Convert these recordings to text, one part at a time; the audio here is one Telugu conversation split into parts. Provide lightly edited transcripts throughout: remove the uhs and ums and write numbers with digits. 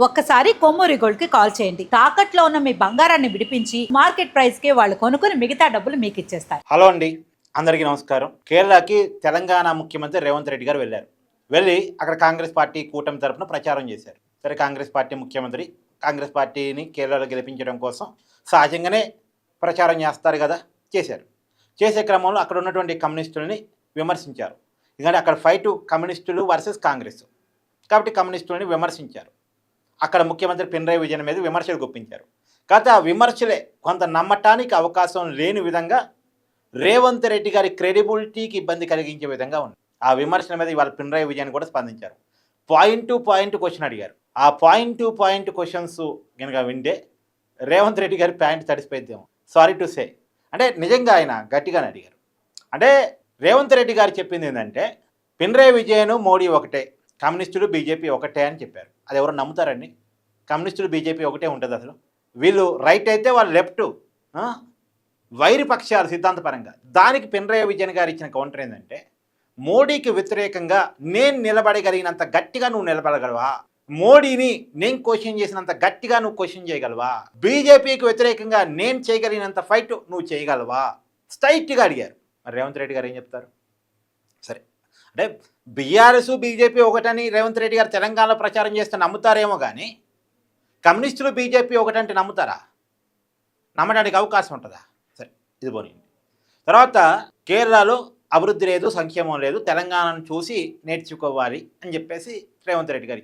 ఒక్కసారి కొమ్మూరి గోల్డ్ కి కాల్ చేయండి. తాకట్లో ఉన్న మీ బంగారాన్ని విడిపించి మార్కెట్ ప్రైస్ కి వాళ్ళు కొనుక్కుని మిగతా డబ్బులు మీకు ఇచ్చేస్తారు. హలో అండి, అందరికీ నమస్కారం. కేరళకి తెలంగాణ ముఖ్యమంత్రి రేవంత్ రెడ్డి గారు వెళ్ళి అక్కడ కాంగ్రెస్ పార్టీ కూటమి తరఫున ప్రచారం చేశారు. సరే, కాంగ్రెస్ పార్టీ ముఖ్యమంత్రి కాంగ్రెస్ పార్టీని కేరళలో గెలిపించడం కోసం సహజంగానే ప్రచారం చేస్తారు కదా, చేశారు. చేసే క్రమంలో అక్కడ ఉన్నటువంటి కమ్యూనిస్టులని విమర్శించారు. ఎందుకంటే అక్కడ ఫైట్ కమ్యూనిస్టులు వర్సెస్ కాంగ్రెస్ కాబట్టి కమ్యూనిస్టులని విమర్శించారు. అక్కడ ముఖ్యమంత్రి పినరయి విజయన్ మీద విమర్శలు గుప్పించారు. కాకపోతే ఆ విమర్శలే కొంత నమ్మటానికి అవకాశం లేని విధంగా రేవంత్ రెడ్డి గారి క్రెడిబిలిటీకి ఇబ్బంది కలిగించే విధంగా ఉంది. ఆ విమర్శల మీద ఇవాళ పినరయి విజయన్ కూడా స్పందించారు. పాయింట్ టు పాయింట్ క్వశ్చన్ అడిగారు. ఆ పాయింట్ టు పాయింట్ క్వశ్చన్స్ కనుక వింటే రేవంత్ రెడ్డి గారి ప్యాంట్ తడిసిపోయిద్దేమో, సారీ టు సే. అంటే నిజంగా ఆయన గట్టిగానే అడిగారు. అంటే రేవంత్ రెడ్డి గారు చెప్పింది ఏంటంటే పినరయి విజయన్ మోడీ ఒకటే, కమ్యూనిస్టులు బీజేపీ ఒకటే అని చెప్పారు. అది ఎవరు నమ్ముతారండి? కమ్యూనిస్టులు బీజేపీ ఒకటే ఉంటుంది అసలు. వీళ్ళు రైట్ అయితే వాళ్ళు లెఫ్ట్, వైరి పక్షాలు సిద్ధాంతపరంగా. దానికి పినరయి విజయన్ గారు ఇచ్చిన కౌంటర్ ఏంటంటే మోడీకి వ్యతిరేకంగా నేను నిలబడగలిగినంత గట్టిగా నువ్వు నిలబడగలవా, మోడీని నేను క్వశ్చన్ చేసినంత గట్టిగా నువ్వు క్వశ్చన్ చేయగలవా, బీజేపీకి వ్యతిరేకంగా నేను చేయగలిగినంత ఫైట్ నువ్వు చేయగలవా, స్ట్రైట్గా అడిగారు. మరి రేవంత్ రెడ్డి గారు ఏం చెప్తారు? సరే, అంటే బీఆర్ఎస్ బీజేపీ ఒకటని రేవంత్ రెడ్డి గారు తెలంగాణలో ప్రచారం చేస్తే నమ్ముతారేమో కానీ కమ్యూనిస్టులు బీజేపీ ఒకటంటే నమ్ముతారా? నమ్మడానికి అవకాశం ఉంటుందా? సరే, ఇది పోనీ. తర్వాత కేరళలో అభివృద్ధి లేదు, సంక్షేమం లేదు, తెలంగాణను చూసి నేర్చుకోవాలి అని చెప్పేసి రేవంత్ రెడ్డి గారు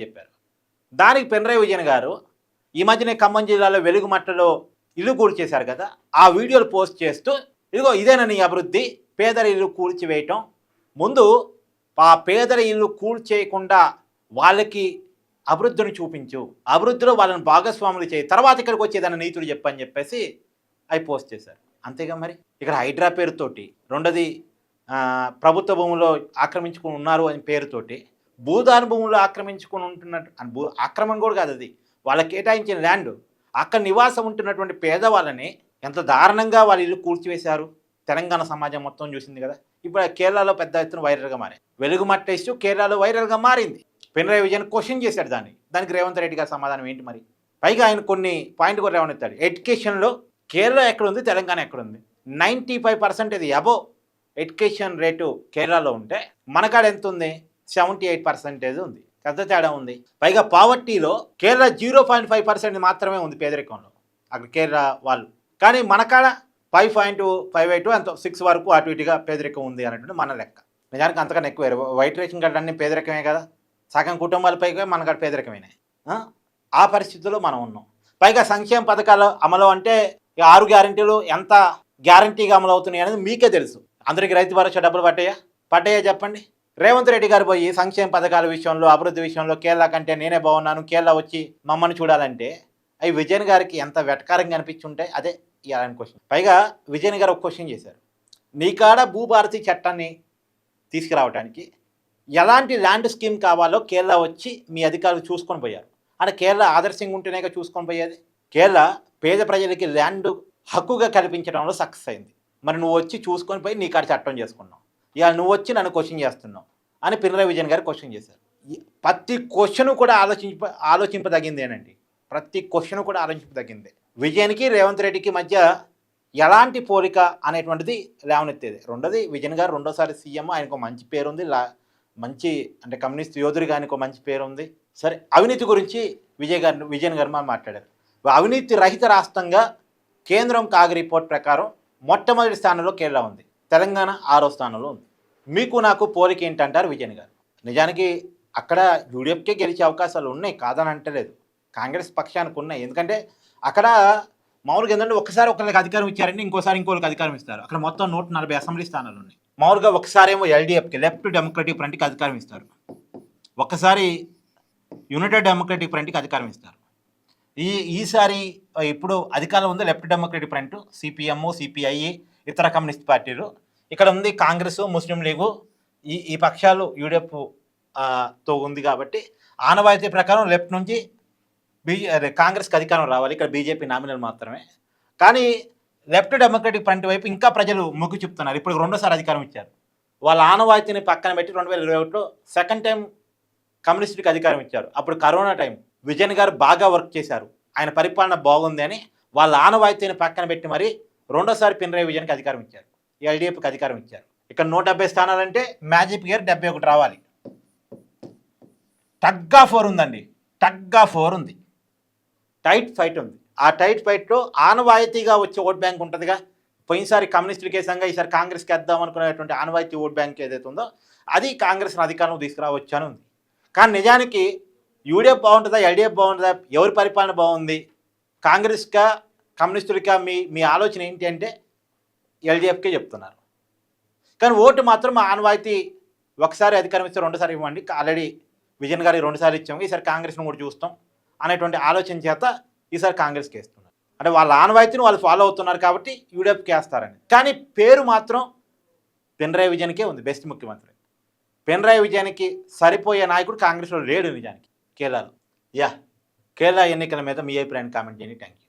చెప్పారు. దానికి పినరయి విజయన్ గారు ఈ మధ్యనే ఖమ్మం జిల్లాలో వెలుగుమట్టలో ఇల్లు కూల్చేశారు కదా, ఆ వీడియోలు పోస్ట్ చేస్తూ ఇదిగో ఇదేనా నీ అభివృద్ధి, పేదల ఇల్లు కూల్చివేయటం, ముందు ఆ పేదల ఇల్లు కూల్చేయకుండా వాళ్ళకి అభివృద్ధిని చూపించు, అభివృద్ధిలో వాళ్ళని భాగస్వాములు చేయి, తర్వాత ఇక్కడికి వచ్చేదన్న నీతులు చెప్పని చెప్పేసి అవి పోస్ట్ చేశారు. అంతేగా మరి ఇక్కడ హైడ్రా పేరుతోటి, రెండోది ప్రభుత్వ భూముల్లో ఆక్రమించుకుని ఉన్నారు అని పేరుతోటి భూదాన భూములు ఆక్రమించుకుని ఉంటున్నట్టు, ఆక్రమణ కూడా కాదు, అది వాళ్ళకి కేటాయించిన ల్యాండ్, అక్కడ నివాసం ఉంటున్నటువంటి పేదవాళ్ళని ఎంత దారుణంగా వాళ్ళ ఇల్లు కూల్చివేశారు. తెలంగాణ సమాజం మొత్తం చూసింది కదా. ఇప్పుడు కేరళలో పెద్ద ఎత్తున వైరల్గా మారింది. వెలుగుమట్ట ఇష్యూ కేరళలో వైరల్గా మారింది. పినరయి విజయన్ క్వశ్చన్ చేశాడు దానికి రేవంత్ రెడ్డి గారి సమాధానం ఏంటి మరి? పైగా ఆయన కొన్ని పాయింట్ కూడా రేవనెత్తాడు. ఎడ్యుకేషన్లో కేరళ ఎక్కడుంది, తెలంగాణ ఎక్కడుంది? 95% ఇది అబోవ్ ఎడ్యుకేషన్ రేటు కేరళలో ఉంటే మనకాడ ఎంత ఉంది? 78% ఉంది. పెద్ద తేడా ఉంది. పైగా పావర్టీలో కేరళ 0.5% మాత్రమే ఉంది పేదరికంలో అక్కడ కేరళ వాళ్ళు, కానీ మనకాడ 5.58 ఎంతో 6 వరకు అటు ఇటుగా పేదరికం ఉంది అన్నట్టు మన లెక్క. నిజానికి అంతకన్నా ఎక్కువ. వైట్ రేషన్ కార్డు అన్నీ పేదరికమే కదా, సగం కుటుంబాలపైగా మనకాడ పేదరికమైనాయి. ఆ పరిస్థితుల్లో మనం ఉన్నాం. పైగా సంక్షేమ పథకాలు అమలు అంటే 6 గ్యారంటీలు ఎంత గ్యారంటీగా అమలు అవుతున్నాయి అనేది మీకే తెలుసు. అందరికీ రైతు భరోసా డబ్బులు పడ్డాయా చెప్పండి? రేవంత్ రెడ్డి గారు పోయి సంక్షేమ పథకాల విషయంలో, అభివృద్ధి విషయంలో కేరళ కంటే నేనే బాగున్నాను, కేరళ వచ్చి మమ్మల్ని చూడాలంటే అవి విజయన్ గారికి ఎంత వెటకారంగా అనిపించుంటాయి. అదే ఇలాంటి క్వశ్చన్. పైగా విజయన్ గారు ఒక క్వశ్చన్ చేశారు. నీ కాడ భూభారతి చట్టాన్ని తీసుకురావడానికి ఎలాంటి ల్యాండ్ స్కీమ్ కావాలో కేరళ వచ్చి మీ అధికారులు చూసుకొని పోయారు. అంటే కేరళ ఆదర్శంగా ఉంటేనేగా చూసుకొని పోయేది. కేరళ పేద ప్రజలకి ల్యాండ్ హక్కుగా కల్పించడంలో సక్సెస్ అయింది. మరి నువ్వు వచ్చి చూసుకొని పోయి నీ కాడ చట్టం చేసుకున్నావు, ఇవాళ నువ్వు వచ్చి నన్ను క్వశ్చన్ చేస్తున్నావు అని పినరయి విజయన్ గారు క్వశ్చన్ చేశారు. ప్రతి క్వశ్చన్ కూడా ఆలోచింపదగిందేనండి. ప్రతి క్వశ్చన్ కూడా ఆలోచింపదగిందే. విజయన్కి రేవంత్ రెడ్డికి మధ్య ఎలాంటి పోలిక అనేటువంటిది లేవనెత్తేది. రెండోది విజయన్ గారు రెండోసారి సీఎం, ఆయనకు మంచి పేరుంది, మంచి అంటే కమ్యూనిస్ట్ యోధుడిగా ఆయనకు మంచి పేరు ఉంది. సరే, అవినీతి గురించి విజయన్ గారు మాట్లాడారు. అవినీతి రహిత రాష్ట్రంగా కేంద్రం కాగ్ రిపోర్ట్ ప్రకారం మొట్టమొదటి స్థానంలో కేరళ ఉంది, తెలంగాణ 6వ స్థానంలో ఉంది. మీకు నాకు పోలిక ఏంటంటారు విజయన్ గారు? నిజానికి అక్కడ యూడీఎఫ్కే గెలిచే అవకాశాలు ఉన్నాయి, కాదని అంటలేదు, కాంగ్రెస్ పక్షానికి ఉన్నాయి. ఎందుకంటే అక్కడ మామూలుగా ఏంటంటే ఒకసారి ఒకరికి అధికారం ఇచ్చారండి, ఇంకోసారి ఇంకోరికి అధికారం ఇస్తారు. అక్కడ మొత్తం 140 అసెంబ్లీ స్థానాలు ఉన్నాయి. మామూలుగా ఒకసారి ఏమో ఎల్డీఎఫ్కి, లెఫ్ట్ డెమోక్రటిక్ ఫ్రంట్కి అధికారం ఇస్తారు, ఒకసారి యునైటెడ్ డెమోక్రటిక్ ఫ్రంట్కి అధికారం ఇస్తారు. ఈసారి ఇప్పుడు అధికారం ఉంది left democratic front, CPM, CPI, ఇతర కమ్యూనిస్ట్ పార్టీలు. ఇక్కడ ఉంది కాంగ్రెస్, ముస్లిం లీగు, ఈ పక్షాలు యూడీఎఫ్ తో ఉంది. కాబట్టి ఆనవాయితీ ప్రకారం లెఫ్ట్ నుంచి కాంగ్రెస్కి అధికారం రావాలి, ఇక్కడ బీజేపీ నామినల్ మాత్రమే. కానీ లెఫ్ట్ డెమోక్రటిక్ ఫ్రంట్ వైపు ఇంకా ప్రజలు మొగ్గు చూపుతున్నారు. ఇప్పుడు రెండోసారి అధికారం ఇచ్చారు. వాళ్ళ ఆనవాయితీని పక్కన పెట్టి 2021లో సెకండ్ టైం కమ్యూనిస్టుకి అధికారం ఇచ్చారు. అప్పుడు కరోనా టైం విజయన్ గారు బాగా వర్క్ చేశారు, ఆయన పరిపాలన బాగుంది అని వాళ్ళ ఆనవాయితీని పక్కన పెట్టి మరి రెండోసారి పినరయి విజయన్కి అధికారం ఇచ్చారు, ఎల్డీఎఫ్కి అధికారం ఇచ్చారు. ఇక్కడ 170 స్థానాలంటే మ్యాజిక్ ఇయర్ 71 రావాలి. టగ్ ఆఫ్ వార్ ఉందండి, టగ్ ఆఫ్ వార్ ఉంది, టైట్ ఫైట్ ఉంది. ఆ టైట్ ఫైట్లో ఆనవాయితీగా వచ్చే ఓట్ బ్యాంక్ ఉంటుందిగా, పోయినసారి కమ్యూనిస్టులకి వేసాంగా ఈసారి కాంగ్రెస్కి వేద్దాం అనుకునేటువంటి ఆనవాయితీ ఓట్ బ్యాంక్ ఏదైతే ఉందో అది కాంగ్రెస్ని అధికారంలో తీసుకురావచ్చు అని ఉంది. కానీ నిజానికి యూడీఎఫ్ బాగుంటుందా, ఎల్డీఎఫ్ బాగుంటుందా, ఎవరి పరిపాలన బాగుంది, కాంగ్రెస్కా కమ్యూనిస్టులకా మీ ఆలోచన ఏంటి అంటే ఎల్డీఎఫ్కే చెప్తున్నారు. కానీ ఓటు మాత్రం ఆనవాయితీ ఒకసారి అధికారం ఇస్తే రెండోసారి ఇవ్వండి, ఆల్రెడీ విజయన్ గారికి 2 సార్లు ఇచ్చాము, ఈసారి కాంగ్రెస్ను కూడా చూస్తాం అనేటువంటి ఆలోచన చేత ఈసారి కాంగ్రెస్కి వేస్తున్నారు. అంటే వాళ్ళ ఆనవాయితీని వాళ్ళు ఫాలో అవుతున్నారు కాబట్టి యూడీఎఫ్కి వేస్తారని. కానీ పేరు మాత్రం పినరయి విజయన్కే ఉంది బెస్ట్ ముఖ్యమంత్రి. పినరయి విజయన్కి సరిపోయే నాయకుడు కాంగ్రెస్లో లేడు నిజానికి కేరళలో. కేరళ ఎన్నికల మీద మీ అభిప్రాయాన్ని కామెంట్ చేయండి. Thank you.